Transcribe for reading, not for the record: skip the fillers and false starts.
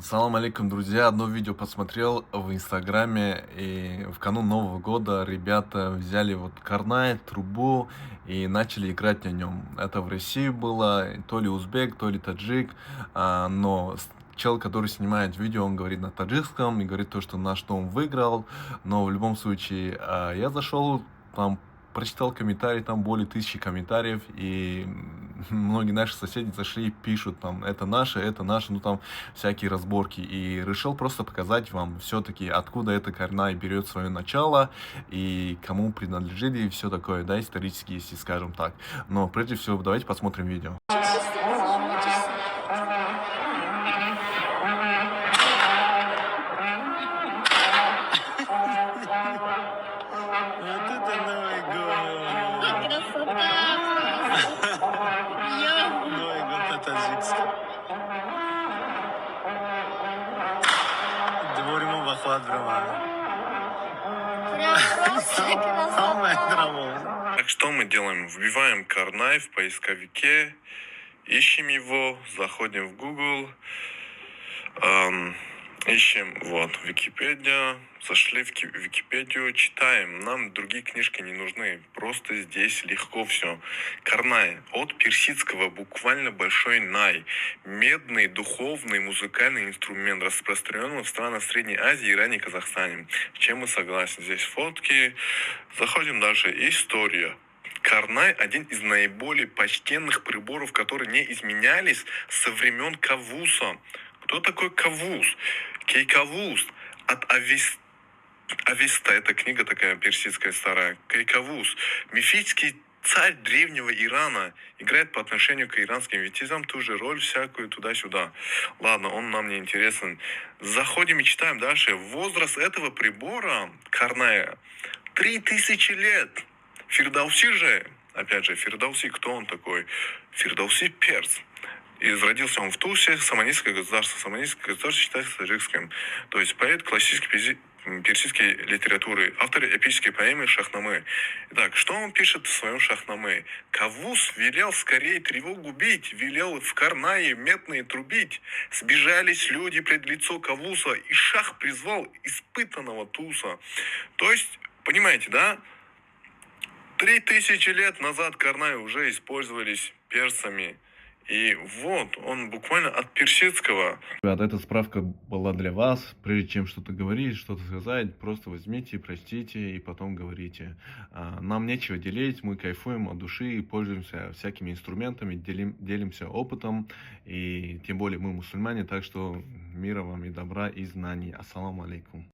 Салам алейкум, друзья. Одно видео посмотрел в Инстаграме, и в канун Нового года ребята взяли вот карнай, трубу и начали играть на нем. Это в России было, то ли узбек, то ли таджик, но чел, который снимает видео, он говорит на таджикском и говорит то, что наш дом выиграл, но в любом случае я зашел, там прочитал комментарии, там более 1000 комментариев, и многие наши соседи зашли и пишут там, это наше, ну там всякие разборки. И решил просто показать вам все-таки, откуда эта карнай берет свое начало, и кому принадлежит, и все такое, да, исторически, если скажем так. Но прежде всего, давайте посмотрим видео. Вот это Новый год! Красота! Йо! Новый год по-таджикски. Дворимо бахват браман. Прям просто красота! Самое драмовое. Так, что мы делаем? Вбиваем карнай в поисковике, ищем его, заходим в Google, ищем вот Википедия, зашли в Википедию, читаем. Нам другие книжки не нужны, просто здесь легко все. Карнай от персидского буквально большой най, медный духовный музыкальный инструмент, распространенный в странах Средней Азии, Иране и Казахстане. С чем мы согласны? Здесь фотки. Заходим дальше. История. Карнай – один из наиболее почтенных приборов, которые не изменялись со времен Кавуса. Кто такой Кавус? Кейкавус от Авеста, это книга такая персидская старая. Кейкавус, мифический царь древнего Ирана, играет по отношению к иранским витязям ту же роль всякую туда-сюда. Ладно, он нам не интересен. Заходим и читаем дальше. Возраст этого прибора, карная, 3000 лет. Фирдауси же, опять же, Фирдауси, кто он такой? Фирдауси перс. И родился он в Тусе, Саманийское государство. Саманийское государство считается таджикским. То есть поэт классической персидской литературы, автор эпической поэмы Шахнамы. Итак, что он пишет в своем Шахнамы? Кавус велел скорее тревогу бить, велел в карнае медные трубить. Сбежались люди пред лицо Кавуса, и шах призвал испытанного туса. То есть, понимаете, да? 3000 лет назад карнай уже использовались персами. И вот, он буквально от персидского. Ребят, эта справка была для вас. Прежде чем что-то говорить, что-то сказать, просто возьмите, простите и потом говорите. Нам нечего делить, мы кайфуем от души, пользуемся всякими инструментами, делимся опытом. И тем более мы мусульмане, так что мира вам и добра и знаний. Ассаламу алейкум.